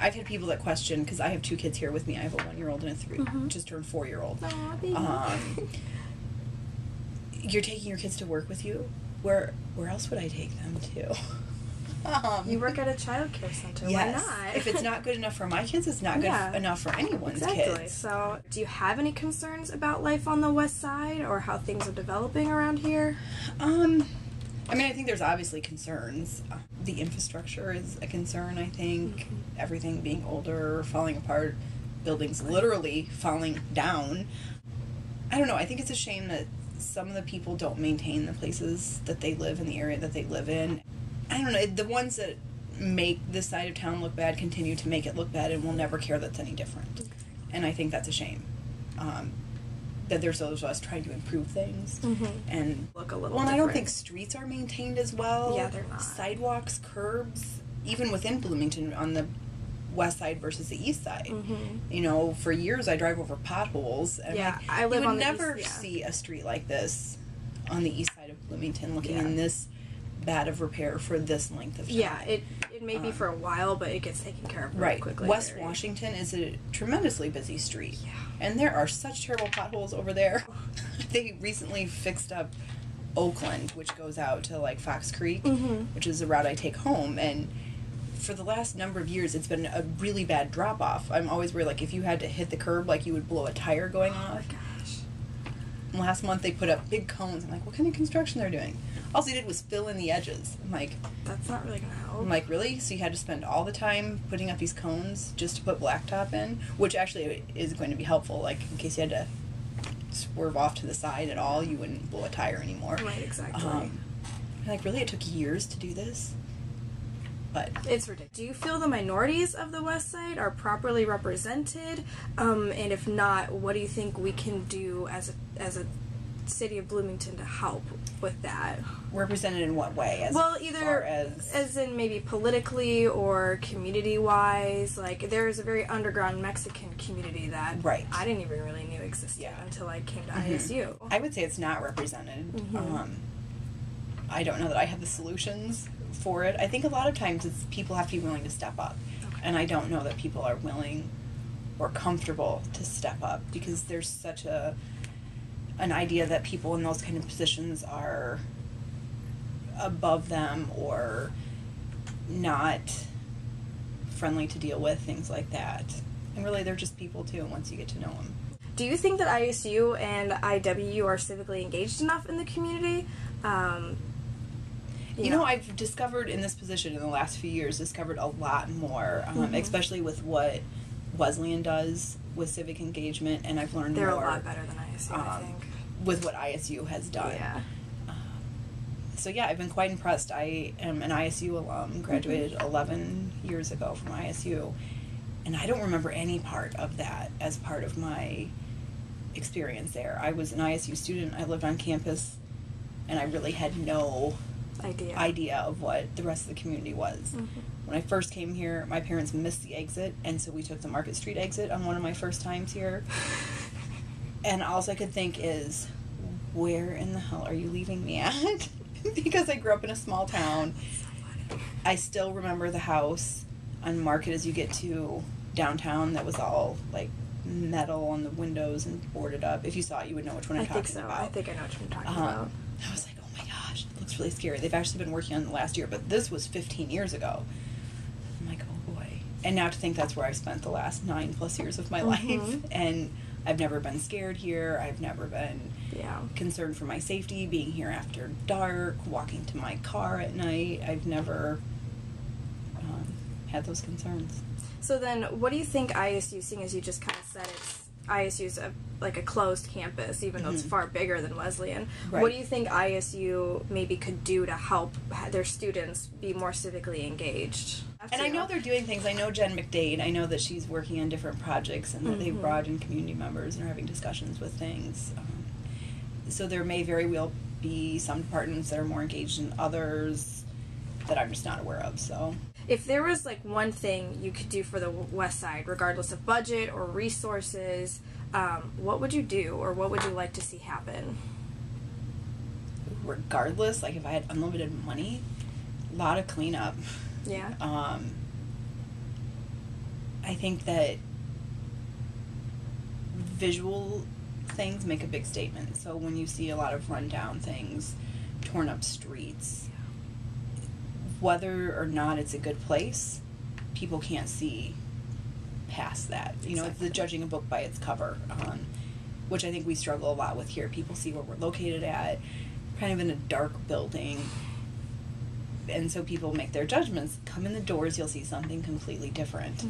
I've had people that question, because I have 2 kids here with me. I have a 1-year-old and a 3, just turned 4-year-old. Aw, baby. You're taking your kids to work with you? Where else would I take them to? You work at a child care center. Yes. Why not? If it's not good enough for my kids, it's not good enough for anyone's kids. So, do you have any concerns about life on the West Side or how things are developing around here? I mean, I think there's obviously concerns. The infrastructure is a concern, I think. Everything being older, falling apart, buildings literally falling down. I don't know. I think it's a shame that some of the people don't maintain the places that they live in the area that they live in. I don't know. The ones that make this side of town look bad continue to make it look bad and will never care that's any different. And I think that's a shame. That there's those of us trying to improve things and look a little and different. I don't think streets are maintained as well. Yeah, they're not. Sidewalks, curbs, even within Bloomington on the west side versus the east side. You know, for years I drive over potholes. And I live on the east. You would never east, see a street like this on the east side of Bloomington looking in this bad of repair for this length of time. Yeah, it may be for a while, but it gets taken care of really quickly. West Washington is a tremendously busy street. Yeah. And there are such terrible potholes over there. They recently fixed up Oakland, which goes out to like Fox Creek, which is the route I take home, and for the last number of years it's been a really bad drop off. I'm always worried, like, if you had to hit the curb, like you would blow a tire going off. Oh my gosh. And last month they put up big cones. I'm like, what kind of construction they're doing? All they did was fill in the edges. I'm like, that's not really gonna help. I'm like, really? So you had to spend all the time putting up these cones just to put blacktop in? Which actually is going to be helpful, like, in case you had to swerve off to the side at all, you wouldn't blow a tire anymore. Right, exactly. Like, really? It took years to do this? But it's ridiculous. Do you feel the minorities of the West Side are properly represented? And if not, what do you think we can do as a city of Bloomington to help with that? Represented in what way? Either as in maybe politically or community-wise. Like, there's a very underground Mexican community that I didn't even really know existed until I came to ISU. I would say it's not represented. I don't know that I have the solutions for it. I think a lot of times it's people have to be willing to step up. And I don't know that people are willing or comfortable to step up because there's such an idea that people in those kind of positions are above them or not friendly to deal with, things like that. And really, they're just people too once you get to know them. Do you think that ISU and IW are civically engaged enough in the community? You know, I've discovered in this position in the last few years, discovered a lot more, especially with what Wesleyan does with civic engagement, and I've learned They're more. a lot better than ISU, I think. With what ISU has done. Yeah. So yeah, I've been quite impressed. I am an ISU alum, graduated 11 years ago from ISU, and I don't remember any part of that as part of my experience there. I was an ISU student, I lived on campus, and I really had no idea of what the rest of the community was. When I first came here, my parents missed the exit, and so we took the Market Street exit on one of my first times here. And all I could think is, where in the hell are you leaving me at? Because I grew up in a small town. I still remember the house on Market as you get to downtown that was all like metal on the windows and boarded up. If you saw it, you would know which one I'm talking about. I think I know what you're talking about. I was like, oh my gosh, it looks really scary. They've actually been working on it last year, but this was 15 years ago. I'm like, oh boy. And now to think that's where I've spent the last 9+ years of my life. And I've never been scared here. I've never been concerned for my safety, being here after dark, walking to my car at night. I've never had those concerns. So then, what do you think ISU, seeing as you just kind of said ISU's like a closed campus, even though it's far bigger than Wesleyan, what do you think ISU maybe could do to help their students be more civically engaged? And I know they're doing things. I know Jen McDade. I know that she's working on different projects and that they've brought in community members and are having discussions with things. So there may very well be some departments that are more engaged than others that I'm just not aware of. So, if there was like one thing you could do for the West Side, regardless of budget or resources, what would you do, or what would you like to see happen? Regardless, like if I had unlimited money, a lot of cleanup. Yeah. I think that visual things make a big statement. So when you see a lot of rundown things, torn up streets, whether or not it's a good place, people can't see past that. You know, it's the judging a book by its cover, which I think we struggle a lot with here. People see where we're located at, kind of in a dark building, and so people make their judgments. Come in the doors, you'll see something completely different.